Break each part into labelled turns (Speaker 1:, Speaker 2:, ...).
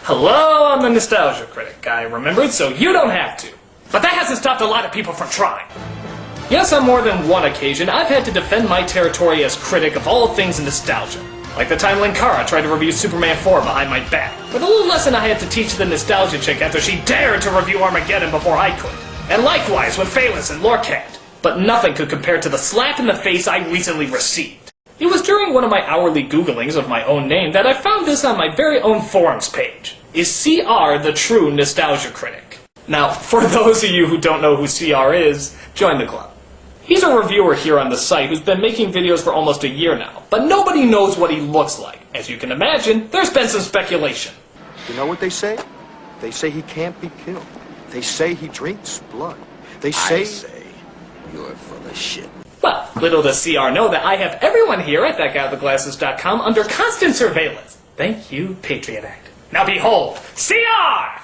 Speaker 1: Hello, I'm the Nostalgia Critic. I remembered, so you don't have to. But that hasn't stopped a lot of people from trying. Yes, on more than one occasion, I've had to defend my territory as critic of all things nostalgia. Like the time Linkara tried to review Superman 4 behind my back, or the little lesson I had to teach the nostalgia chick after she dared to review Armageddon before I could. And likewise with Phalanx and Lorcat. But nothing could compare to the slap in the face I recently received. It was during one of my hourly Googlings of my own name that I found this on my very own forums page. Is CR the true Nostalgia Critic? Now, for those of you who don't know who CR is, join the club. He's a reviewer here on the site who's been making videos for almost a year now, but nobody knows what he looks like. As you can imagine, there's been some speculation.
Speaker 2: You know what they say? They say he can't be killed. They say he drinks blood. They say...
Speaker 3: I say you're full of shit.
Speaker 1: Well, little does CR know that I have everyone here at thatguywiththeglasses.com under constant surveillance. Thank you, Patriot Act. Now behold, CR!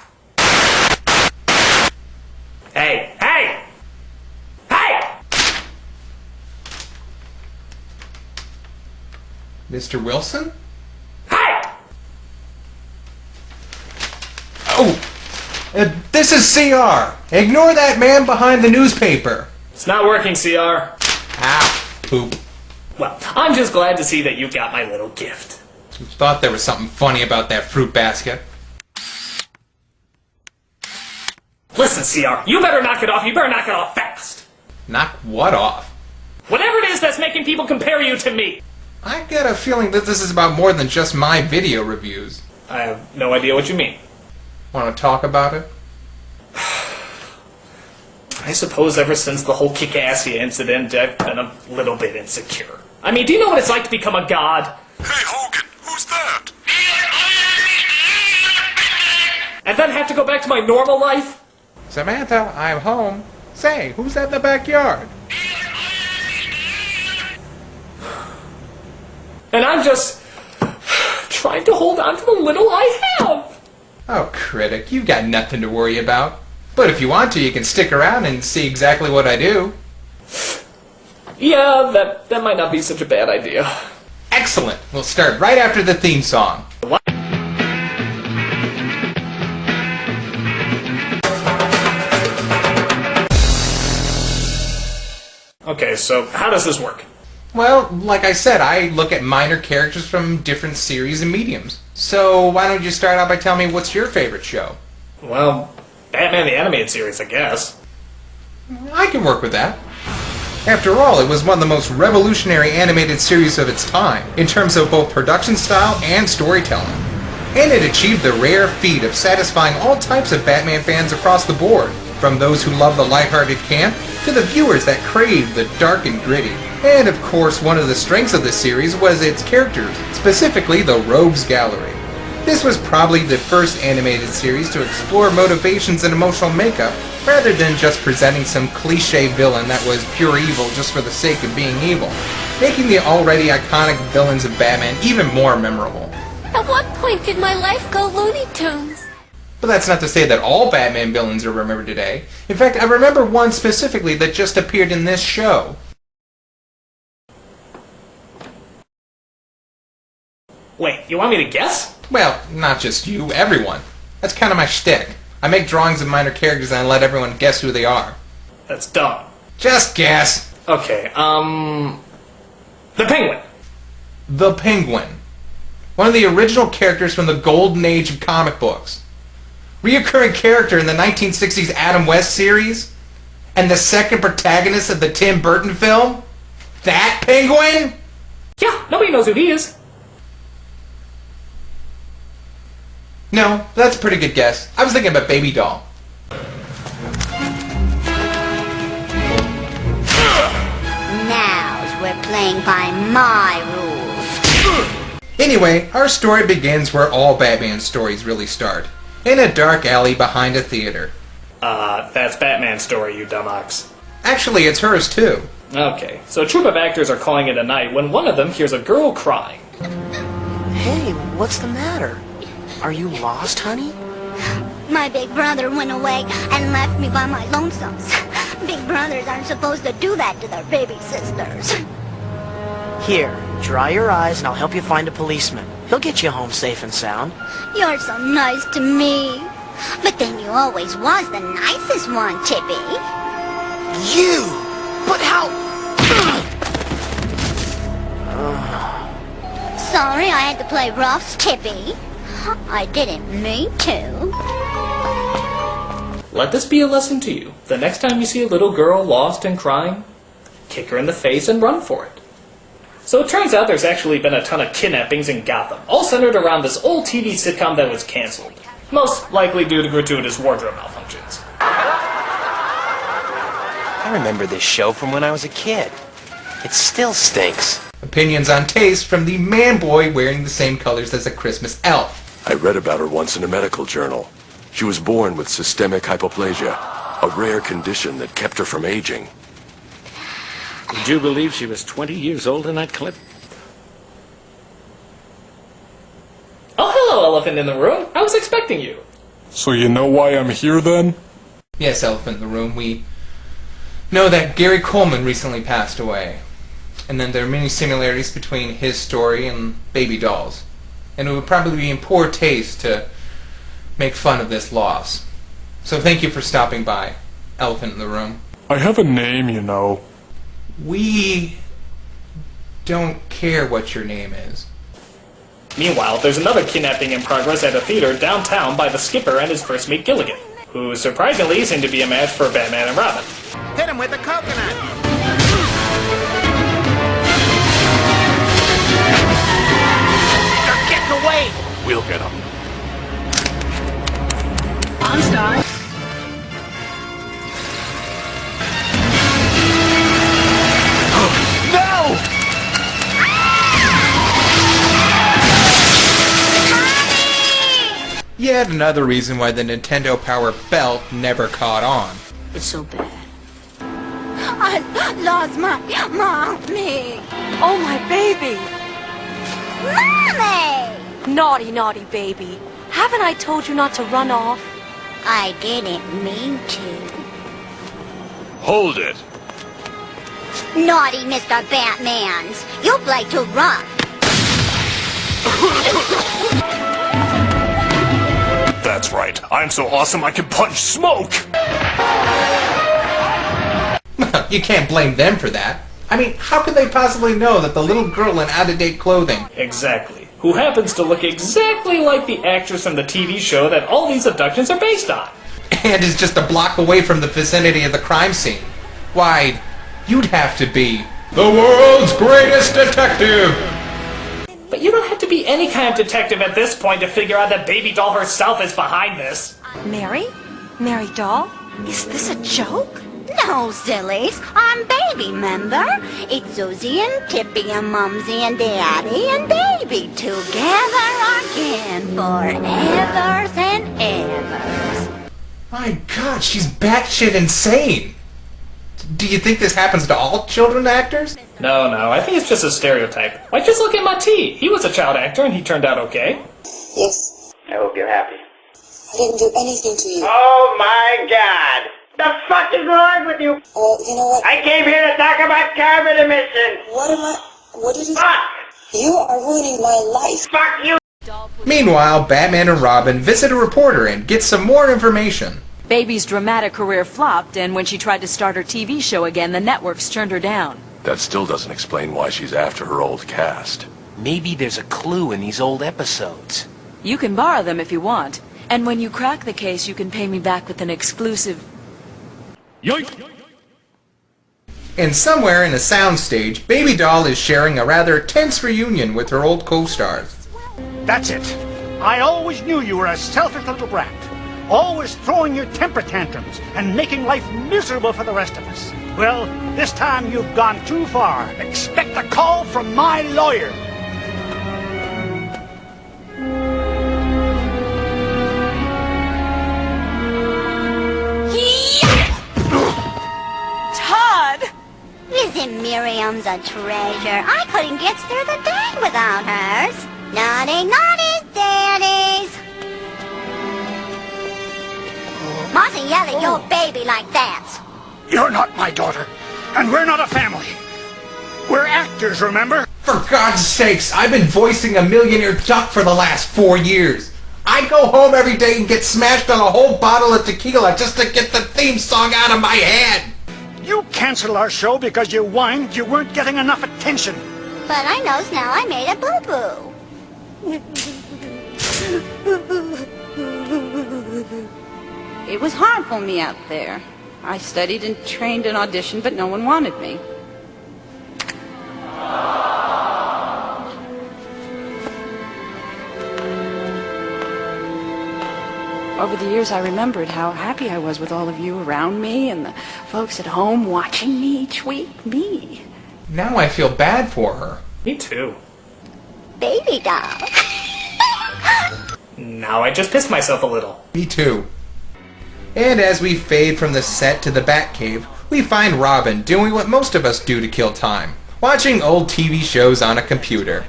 Speaker 1: Hey, hey! Hey!
Speaker 4: Mr. Wilson?
Speaker 1: Hey!
Speaker 4: Oh! This is CR! Ignore that man behind the newspaper!
Speaker 1: It's not working, CR.
Speaker 4: Ah, poop.
Speaker 1: Well, I'm just glad to see that you got my little gift.
Speaker 4: Thought there was something funny about that fruit basket.
Speaker 1: Listen, CR, you better knock it off. You better knock it off fast.
Speaker 4: Knock what off?
Speaker 1: Whatever it is that's making people compare you to me.
Speaker 4: I get a feeling that this is about more than just my video reviews.
Speaker 1: I have no idea what you mean.
Speaker 4: Want to talk about it?
Speaker 1: I suppose ever since the whole Kick-Assia incident, I've been a little bit insecure. I mean, do you know what it's like to become a god?
Speaker 3: Hey, Hogan, who's that?
Speaker 1: And then have to go back to my normal life?
Speaker 4: Samantha, I'm home. Say, who's that in the backyard?
Speaker 1: And I'm just trying to hold on to the little I have.
Speaker 4: Oh, Critic, you've got nothing to worry about. But if you want to, you can stick around and see exactly what I do.
Speaker 1: Yeah, that might not be such a bad idea.
Speaker 4: Excellent! We'll start right after the theme song.
Speaker 1: What? Okay, so how does this work?
Speaker 4: Well, like I said, I look at minor characters from different series and mediums. So why don't you start out by telling me what's your favorite show?
Speaker 1: Well, Batman the Animated Series, I guess.
Speaker 4: I can work with that. After all, it was one of the most revolutionary animated series of its time, in terms of both production style and storytelling. And it achieved the rare feat of satisfying all types of Batman fans across the board, from those who love the lighthearted camp, to the viewers that crave the dark and gritty. And of course, one of the strengths of the series was its characters, specifically the Rogues Gallery. This was probably the first animated series to explore motivations and emotional makeup, rather than just presenting some cliché villain that was pure evil just for the sake of being evil, making the already iconic villains of Batman even more memorable.
Speaker 5: At what point did my life go Looney Tunes?
Speaker 4: But that's not to say that all Batman villains are remembered today. In fact, I remember one specifically that just appeared in this show.
Speaker 1: Wait, you want me to guess?
Speaker 4: Well, not just you, everyone. That's kind of my shtick. I make drawings of minor characters and I let everyone guess who they are.
Speaker 1: That's dumb.
Speaker 4: Just guess.
Speaker 1: Okay, the Penguin.
Speaker 4: The Penguin. One of the original characters from the golden age of comic books. Reoccurring character in the 1960s Adam West series. And the second protagonist of the Tim Burton film. That Penguin?
Speaker 1: Yeah, nobody knows who he is.
Speaker 4: No, that's a pretty good guess. I was thinking about Baby Doll.
Speaker 5: Now we're playing by my rules.
Speaker 4: Anyway, our story begins where all Batman stories really start. In a dark alley behind a theater.
Speaker 1: That's Batman's story, you dumb ox.
Speaker 4: Actually, it's hers too.
Speaker 1: Okay, so a troupe of actors are calling it a night when one of them hears a girl crying.
Speaker 6: Hey, what's the matter? Are you lost, honey?
Speaker 5: My big brother went away and left me by my lonesomes. Big brothers aren't supposed to do that to their baby sisters.
Speaker 6: Here, dry your eyes and I'll help you find a policeman. He'll get you home safe and sound.
Speaker 5: You're so nice to me. But then you always was the nicest one, Chippy.
Speaker 6: You! But how...
Speaker 5: Sorry I had to play rough, Chippy. I didn't mean to.
Speaker 1: Let this be a lesson to you. The next time you see a little girl lost and crying, kick her in the face and run for it. So it turns out there's actually been a ton of kidnappings in Gotham, all centered around this old TV sitcom that was cancelled. Most likely due to gratuitous wardrobe malfunctions.
Speaker 6: I remember this show from when I was a kid. It still stinks.
Speaker 4: Opinions on taste from the man boy wearing the same colors as a Christmas elf.
Speaker 3: I read about her once in a medical journal. She was born with systemic hypoplasia, a rare condition that kept her from aging.
Speaker 7: Would you believe she was 20 years old in that clip?
Speaker 1: Oh, hello, elephant in the room. I was expecting you.
Speaker 8: So you know why I'm here then?
Speaker 4: Yes, elephant in the room, we know that Gary Coleman recently passed away. And then there are many similarities between his story and baby dolls. And it would probably be in poor taste to make fun of this loss. So thank you for stopping by, elephant in the room.
Speaker 8: I have a name, you know.
Speaker 4: We don't care what your name is.
Speaker 1: Meanwhile, there's another kidnapping in progress at a theater downtown by the skipper and his first mate Gilligan, who surprisingly seem to be a match for Batman and Robin.
Speaker 6: Hit him with the coconut! They're getting away!
Speaker 3: We'll get them.
Speaker 6: No!
Speaker 4: Yet another reason why the Nintendo Power Belt never caught on.
Speaker 5: It's so bad. I lost my mommy.
Speaker 9: Oh, my baby!
Speaker 5: Mommy!
Speaker 9: Naughty, naughty baby. Haven't I told you not to run off?
Speaker 5: I didn't mean to.
Speaker 3: Hold it.
Speaker 5: Naughty Mr. Batmans. You play too rough.
Speaker 3: That's right. I'm so awesome I can punch smoke!
Speaker 4: You can't blame them for that. I mean, how could they possibly know that the little girl in out-of-date clothing...
Speaker 1: Exactly. Who happens to look exactly like the actress from the TV show that all these abductions are based on.
Speaker 4: and is just a block away from the vicinity of the crime scene? Why, you'd have to be the world's greatest detective!
Speaker 1: But you don't have to be any kind of detective at this point to figure out that Baby Doll herself is behind this.
Speaker 9: Mary? Mary Doll? Is this a joke?
Speaker 5: No, sillies. I'm Baby, member. It's Susie and Tippy and Mumsy and Daddy and Baby together again forever and ever.
Speaker 4: My God, she's batshit insane! Do you think this happens to all children actors?
Speaker 1: No, I think it's just a stereotype. Like, just look at Mati. He was a child actor and he turned out okay.
Speaker 10: Yes.
Speaker 6: I hope you're happy.
Speaker 10: I didn't do anything to you.
Speaker 6: Oh my God! The fuck is wrong with you?
Speaker 10: Oh, you know what?
Speaker 6: I came here to talk about carbon emissions!
Speaker 10: What did you
Speaker 6: Fuck!
Speaker 10: You are ruining my life.
Speaker 6: Fuck you!
Speaker 4: Meanwhile, Batman and Robin visit a reporter and get some more information.
Speaker 9: Baby's dramatic career flopped, and when she tried to start her TV show again, the networks turned her down.
Speaker 3: That still doesn't explain why she's after her old cast.
Speaker 6: Maybe there's a clue in these old episodes.
Speaker 9: You can borrow them if you want, and when you crack the case, you can pay me back with an exclusive...
Speaker 8: Yoink!
Speaker 4: And somewhere in a soundstage, Baby Doll is sharing a rather tense reunion with her old co-stars.
Speaker 11: That's it. I always knew you were a selfish little brat. Always throwing your temper tantrums and making life miserable for the rest of us. Well, this time you've gone too far. Expect a call from my lawyer.
Speaker 9: Todd!
Speaker 5: Listen, Miriam's a treasure. I couldn't get through the day without hers. Naughty, naughty daddies. Mustn't yell at your baby like that.
Speaker 11: You're not my daughter, and we're not a family. We're actors, remember?
Speaker 4: For God's sakes, I've been voicing a millionaire duck for the last 4 years. I go home every day and get smashed on a whole bottle of tequila just to get the theme song out of my head.
Speaker 11: You canceled our show because you whined you weren't getting enough attention.
Speaker 5: But I knows now I made a boo-boo.
Speaker 9: It was hard for me out there. I studied and trained and auditioned, but no one wanted me. Over the years, I remembered how happy I was with all of you around me and the folks at home watching me each week. Me.
Speaker 4: Now I feel bad for her.
Speaker 1: Me too.
Speaker 5: Baby doll.
Speaker 1: Now I just pissed myself a little.
Speaker 4: Me too. And as we fade from the set to the Batcave, we find Robin doing what most of us do to kill time. Watching old TV shows on a computer.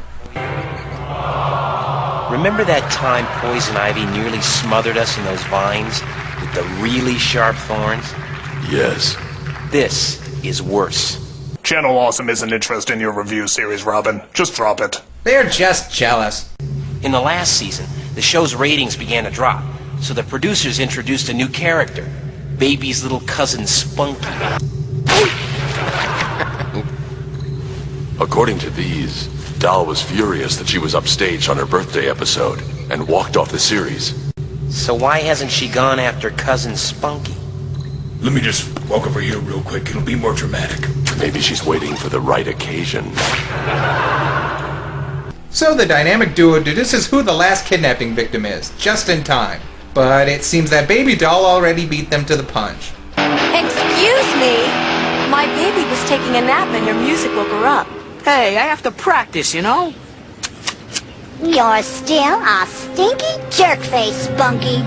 Speaker 6: Remember that time Poison Ivy nearly smothered us in those vines with the really sharp thorns?
Speaker 3: Yes.
Speaker 6: This is worse.
Speaker 8: Channel Awesome isn't interested in your review series, Robin. Just drop it.
Speaker 4: They're just jealous.
Speaker 6: In the last season, the show's ratings began to drop, so the producers introduced a new character, Baby's little cousin Spunky.
Speaker 3: According to these, Doll was furious that she was upstaged on her birthday episode and walked off the series.
Speaker 6: So why hasn't she gone after cousin Spunky?
Speaker 12: Let me just walk over here real quick. It'll be more dramatic.
Speaker 3: Maybe she's waiting for the right occasion.
Speaker 4: So the dynamic duo deduces who the last kidnapping victim is, just in time. But it seems that Baby Doll already beat them to the punch.
Speaker 13: Excuse me? My baby was taking a nap and your music woke her up.
Speaker 14: Hey, I have to practice, you know?
Speaker 5: You're still a stinky jerkface, Spunky.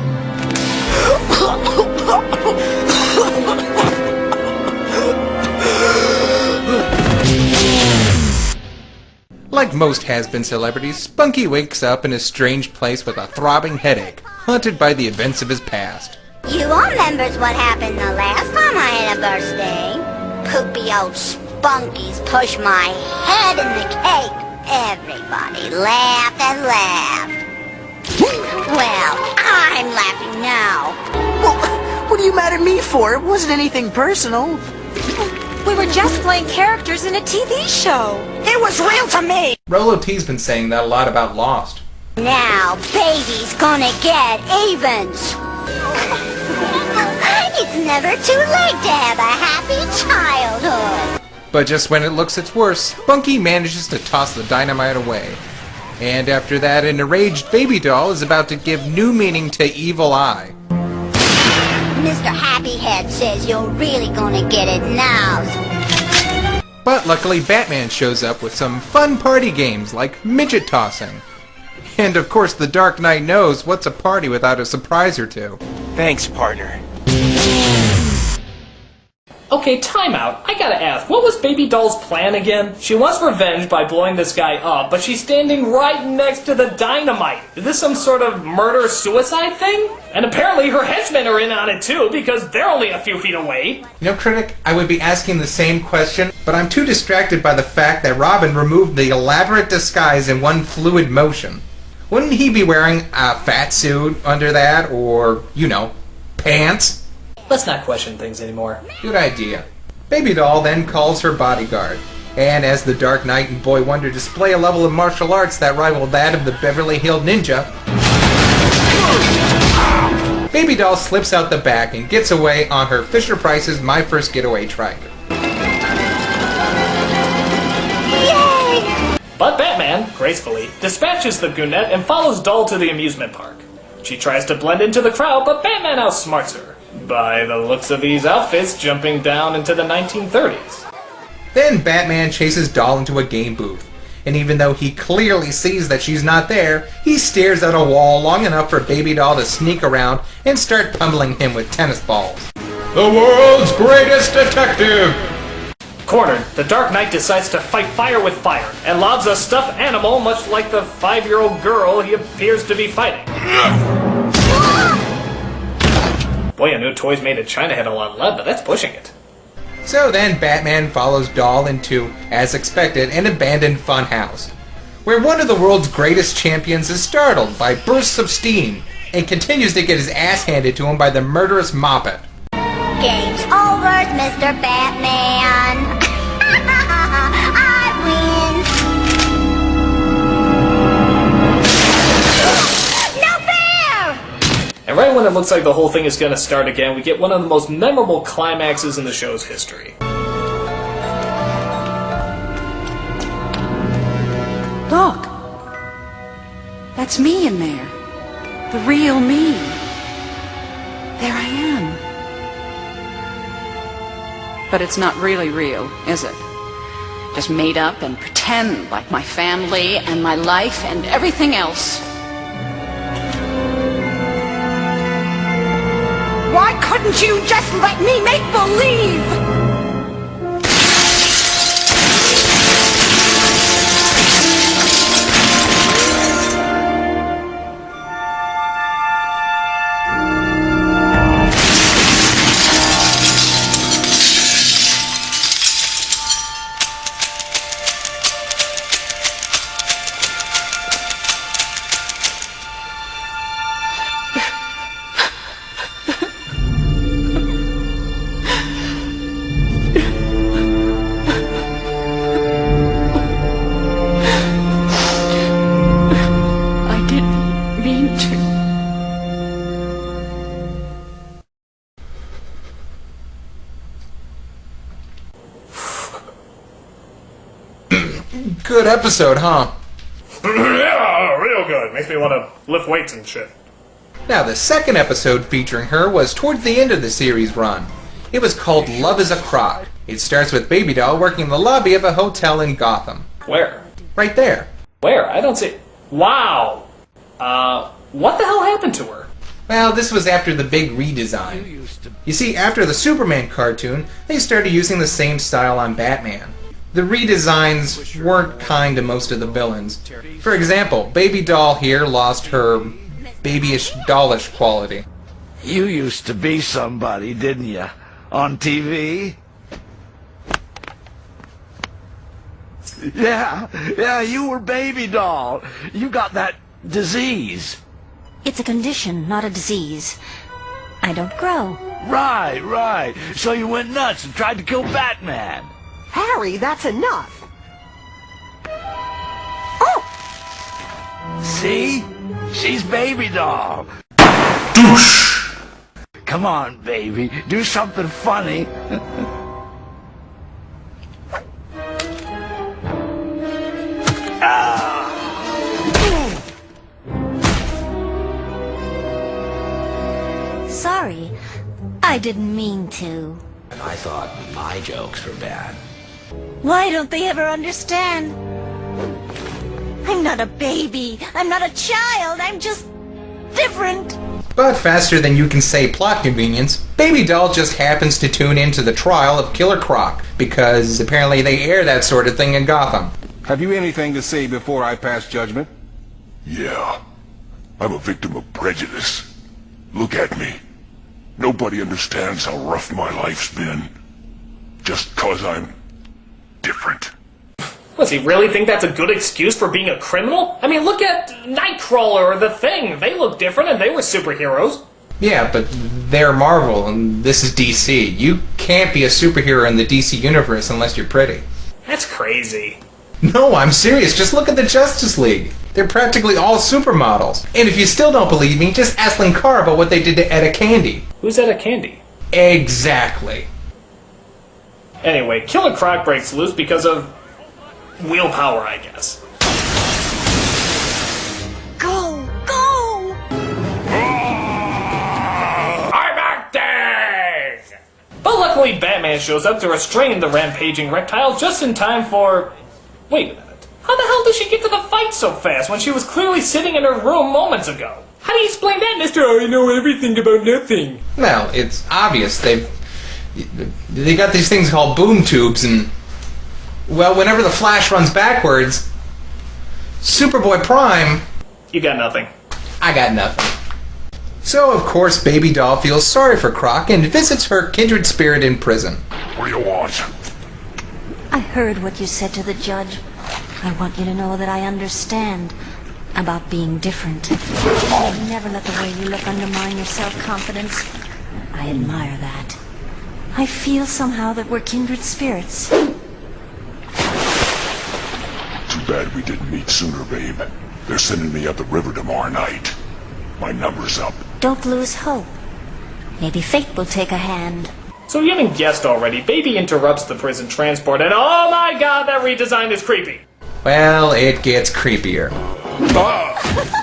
Speaker 4: Like most has-been celebrities, Spunky wakes up in a strange place with a throbbing headache, haunted by the events of his past.
Speaker 5: You all remembers what happened the last time I had a birthday? Poopy old Spunkies pushed my head in the cake. Everybody laughed and laughed. Well, I'm laughing now.
Speaker 14: Well, what are you mad at me for? It wasn't anything personal.
Speaker 13: We were just playing characters in a TV show.
Speaker 14: It was real to me!
Speaker 4: Rolo T's been saying that a lot about Lost.
Speaker 5: Now, baby's gonna get evens. It's never too late to have a happy childhood.
Speaker 4: But just when it looks its worst, Spunky manages to toss the dynamite away. And after that, an enraged Baby Doll is about to give new meaning to Evil Eye.
Speaker 5: Mr. Happyhead says you're really gonna get it now.
Speaker 4: But luckily Batman shows up with some fun party games like midget tossing. And of course the Dark Knight knows what's a party without a surprise or two.
Speaker 6: Thanks, partner.
Speaker 1: Okay, time out. I gotta ask, what was Baby Doll's plan again? She wants revenge by blowing this guy up, but she's standing right next to the dynamite. Is this some sort of murder-suicide thing? And apparently her henchmen are in on it too, because they're only a few feet away.
Speaker 4: You know, Critic, I would be asking the same question, but I'm too distracted by the fact that Robin removed the elaborate disguise in one fluid motion. Wouldn't he be wearing a fat suit under that, or, you know, pants?
Speaker 1: Let's not question things anymore.
Speaker 4: Good idea. Baby Doll then calls her bodyguard, and as the Dark Knight and Boy Wonder display a level of martial arts that rival that of the Beverly Hills Ninja, Baby Doll slips out the back and gets away on her Fisher-Price's My First Getaway trike.
Speaker 5: Yay!
Speaker 1: But Batman, gracefully, dispatches the goonette and follows Doll to the amusement park. She tries to blend into the crowd, but Batman outsmarts her. By the looks of these outfits, jumping down into the 1930s.
Speaker 4: Then Batman chases Doll into a game booth, and even though he clearly sees that she's not there, he stares at a wall long enough for Baby Doll to sneak around and start pummeling him with tennis balls. The world's greatest detective!
Speaker 1: Cornered, the Dark Knight decides to fight fire with fire, and lobs a stuffed animal much like the 5-year-old girl he appears to be fighting. Boy, I knew toys made in China had a lot of lead, but that's pushing it.
Speaker 4: So then Batman follows Doll into, as expected, an abandoned funhouse, where one of the world's greatest champions is startled by bursts of steam and continues to get his ass handed to him by the murderous Moppet.
Speaker 5: Game's over, Mr. Batman. I win. No fair!
Speaker 1: And right when it looks like the whole thing is going to start again, we get one of the most memorable climaxes in the show's history.
Speaker 9: Look. That's me in there. The real me. There I am. But it's not really real, is it? Just made up and pretend like my family and my life and everything else. Why couldn't you just let me make believe?
Speaker 4: Good episode, huh?
Speaker 1: Yeah, real good. Makes me want to lift weights and shit.
Speaker 4: Now, the second episode featuring her was towards the end of the series run. It was called Love is a Crock. It starts with Baby Doll working in the lobby of a hotel in Gotham.
Speaker 1: Where?
Speaker 4: Right there.
Speaker 1: Where? I don't see... Wow! What the hell happened to her?
Speaker 4: Well, this was after the big redesign. You see, after the Superman cartoon, they started using the same style on Batman. The redesigns weren't kind to most of the villains. For example, Baby Doll here lost her babyish, dollish quality.
Speaker 15: You used to be somebody, didn't you? On TV? Yeah, you were Baby Doll. You got that disease.
Speaker 16: It's a condition, not a disease. I don't grow.
Speaker 15: Right. So you went nuts and tried to kill Batman.
Speaker 14: Harry, that's enough.
Speaker 15: Oh! See? She's Baby Doll.
Speaker 12: Douche!
Speaker 15: Come on, baby. Do something funny.
Speaker 16: Sorry, I didn't mean to.
Speaker 15: I thought my jokes were bad.
Speaker 16: Why don't they ever understand? I'm not a baby. I'm not a child. I'm just different.
Speaker 4: But faster than you can say plot convenience, Baby Doll just happens to tune into the trial of Killer Croc, because apparently they air that sort of thing in Gotham.
Speaker 17: Have you anything to say before I pass judgment?
Speaker 12: Yeah. I'm a victim of prejudice. Look at me. Nobody understands how rough my life's been. Just 'cause I'm different.
Speaker 1: Does he really think that's a good excuse for being a criminal? I mean, look at Nightcrawler or The Thing. They look different and they were superheroes.
Speaker 4: Yeah, but they're Marvel and this is DC. You can't be a superhero in the DC universe unless you're pretty.
Speaker 1: That's crazy.
Speaker 4: No, I'm serious. Just look at the Justice League. They're practically all supermodels. And if you still don't believe me, just ask Linkar about what they did to Etta Candy.
Speaker 1: Who's Etta Candy?
Speaker 4: Exactly.
Speaker 1: Anyway, Killer Croc breaks loose because of willpower, I guess.
Speaker 16: Go!
Speaker 1: I'm acting! But luckily, Batman shows up to restrain the rampaging reptile just in time for... Wait a minute. How the hell did she get to the fight so fast when she was clearly sitting in her room moments ago? How do you explain that, Mr. I know everything about nothing?
Speaker 4: Well, it's obvious. They got these things called boom tubes, and well, whenever the Flash runs backwards, Superboy Prime...
Speaker 1: You got nothing.
Speaker 4: I got nothing. So, of course, Baby Doll feels sorry for Croc and visits her kindred spirit in prison.
Speaker 12: What do you want?
Speaker 16: I heard what you said to the judge. I want you to know that I understand about being different. I've never let the way you look undermine your self-confidence. I admire that. I feel somehow that we're kindred spirits.
Speaker 12: Too bad we didn't meet sooner, babe. They're sending me up the river tomorrow night. My number's up.
Speaker 16: Don't lose hope. Maybe fate will take a hand.
Speaker 1: So you haven't guessed already, Baby interrupts the prison transport, and oh my god, that redesign is creepy!
Speaker 4: Well, it gets creepier.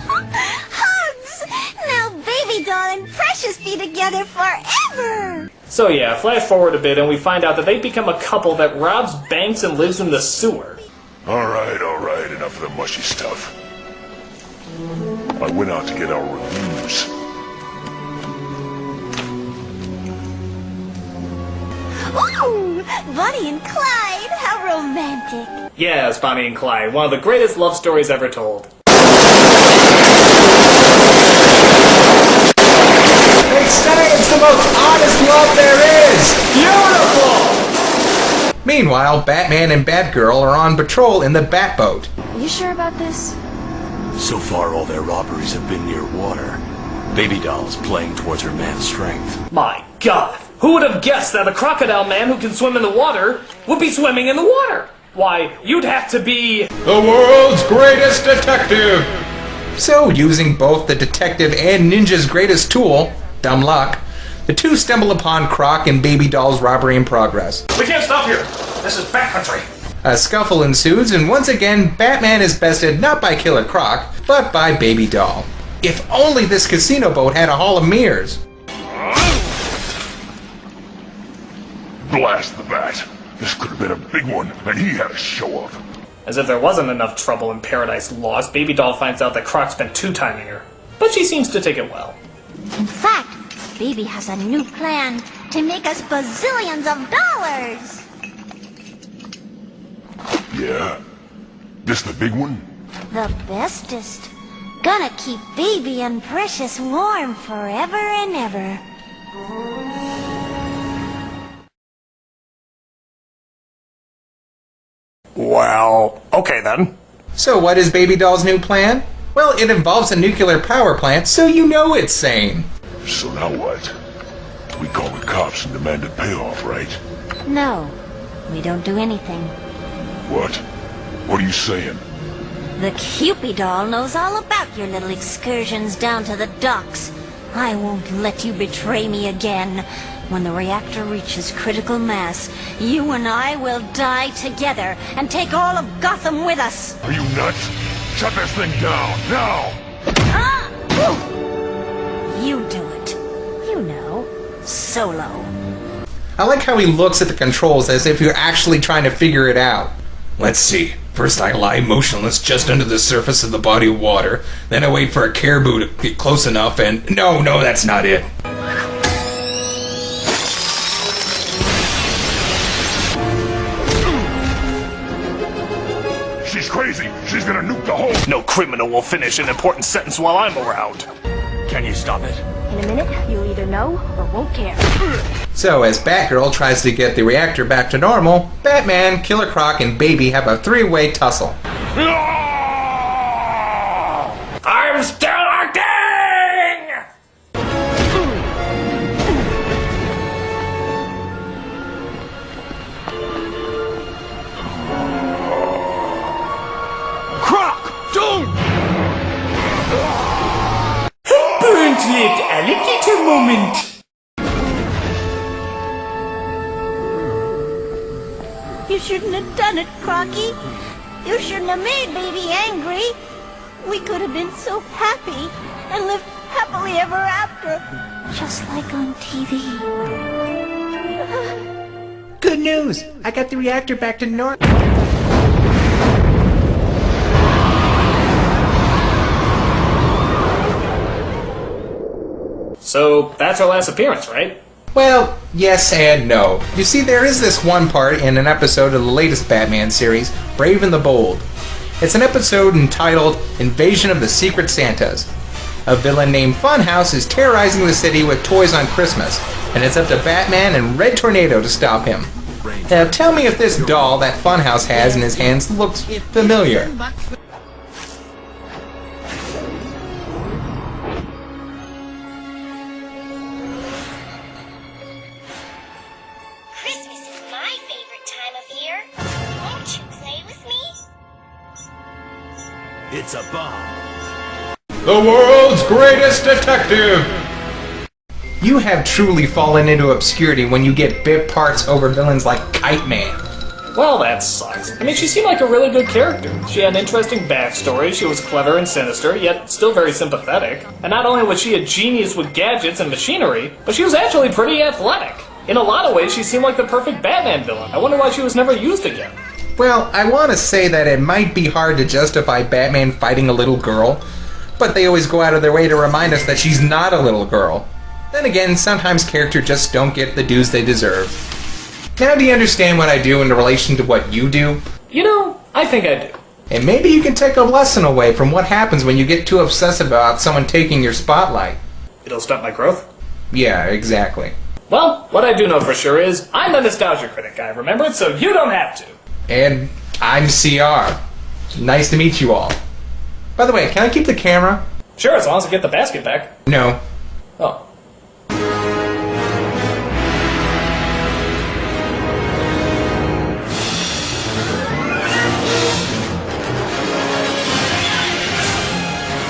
Speaker 16: Hugs! Now Baby Doll and Precious be together forever!
Speaker 1: So yeah, flash forward a bit and we find out that they become a couple that robs banks and lives in the sewer.
Speaker 12: Alright, enough of the mushy stuff. I went out to get our reviews.
Speaker 16: Ooh! Bonnie and Clyde! How romantic!
Speaker 1: Yes, Bonnie and Clyde, one of the greatest love stories ever told.
Speaker 4: They say it's the most honest love there is!
Speaker 1: Beautiful!
Speaker 4: Meanwhile, Batman and Batgirl are on patrol in the Batboat.
Speaker 13: You sure about this?
Speaker 3: So far, all their robberies have been near water. Baby Doll's playing towards her man's strength.
Speaker 1: My god! Who would have guessed that a crocodile man who can swim in the water would be swimming in the water? Why, you'd have to be...
Speaker 4: the world's greatest detective! So, using both the detective and ninja's greatest tool, dumb luck, the two stumble upon Croc and Baby Doll's robbery in progress.
Speaker 11: We can't stop here. This is backcountry.
Speaker 4: A scuffle ensues, and once again, Batman is bested not by Killer Croc, but by Baby Doll. If only this casino boat had a hall of mirrors.
Speaker 12: Blast the bat. This could have been a big one, and he had a show up.
Speaker 1: As if there wasn't enough trouble in Paradise Lost, Baby Doll finds out that Croc's been two-timing her. But she seems to take it well.
Speaker 16: In fact, Baby has a new plan to make us bazillions of dollars!
Speaker 12: Yeah? This the big one?
Speaker 16: The bestest. Gonna keep Baby and Precious warm forever and ever.
Speaker 8: Well, okay then.
Speaker 4: So what is Baby Doll's new plan? Well, it involves a nuclear power plant, so you know it's sane.
Speaker 12: So now what? We call the cops and demand a payoff, right?
Speaker 16: No, we don't do anything.
Speaker 12: What? What are you saying?
Speaker 16: The Cupid doll knows all about your little excursions down to the docks. I won't let you betray me again. When the reactor reaches critical mass, you and I will die together and take all of Gotham with us.
Speaker 12: Are you nuts? Shut this thing down, now!
Speaker 16: You do it. You know, solo.
Speaker 4: I like how he looks at the controls as if you're actually trying to figure it out. Let's see. First I lie motionless just under the surface of the body of water. Then I wait for a caribou to get close enough and... No, that's not it.
Speaker 12: She's crazy. She's gonna nuke the whole...
Speaker 8: No criminal will finish an important sentence while I'm around.
Speaker 7: Can you stop it?
Speaker 13: In a minute, you'll either know or won't care.
Speaker 4: So as Batgirl tries to get the reactor back to normal, Batman, Killer Croc, and Baby have a three-way tussle.
Speaker 1: I'm still acting!
Speaker 15: Croc! Don't!
Speaker 1: Burnt-lipped alligator moment!
Speaker 16: You shouldn't have done it, Crocky. You shouldn't have made Baby angry. We could have been so happy and lived happily ever after, just like on TV.
Speaker 4: Good news! I got the reactor back to normal.
Speaker 1: So, that's her last appearance, right?
Speaker 4: Well, yes and no. You see, there is this one part in an episode of the latest Batman series, Brave and the Bold. It's an episode entitled Invasion of the Secret Santas. A villain named Funhouse is terrorizing the city with toys on Christmas, and it's up to Batman and Red Tornado to stop him. Now tell me if this doll that Funhouse has in his hands looks familiar.
Speaker 18: Christmas is my favorite time of year. Won't you play with me?
Speaker 15: It's a bomb.
Speaker 4: The world's greatest detective! You have truly fallen into obscurity when you get bit parts over villains like Kite Man.
Speaker 1: Well, that sucks. I mean, she seemed like a really good character. She had an interesting backstory, she was clever and sinister, yet still very sympathetic. And not only was she a genius with gadgets and machinery, but she was actually pretty athletic. In a lot of ways, she seemed like the perfect Batman villain. I wonder why she was never used again.
Speaker 4: Well, I want to say that it might be hard to justify Batman fighting a little girl, but they always go out of their way to remind us that she's not a little girl. Then again, sometimes characters just don't get the dues they deserve. Now do you understand what I do in relation to what you do?
Speaker 1: You know, I think I do.
Speaker 4: And maybe you can take a lesson away from what happens when you get too obsessive about someone taking your spotlight.
Speaker 1: It'll stunt my growth?
Speaker 4: Yeah, exactly.
Speaker 1: Well, what I do know for sure is, I'm the Nostalgia Critic guy, remember? So you don't have to.
Speaker 4: And I'm CR. Nice to meet you all. By the way, can I keep the camera?
Speaker 1: Sure, as long as I get the basket back.
Speaker 4: No.
Speaker 1: Oh.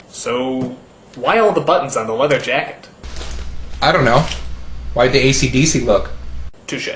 Speaker 1: So, why all the buttons on the leather jacket?
Speaker 4: I don't know. Why'd the AC/DC look?
Speaker 1: Touche.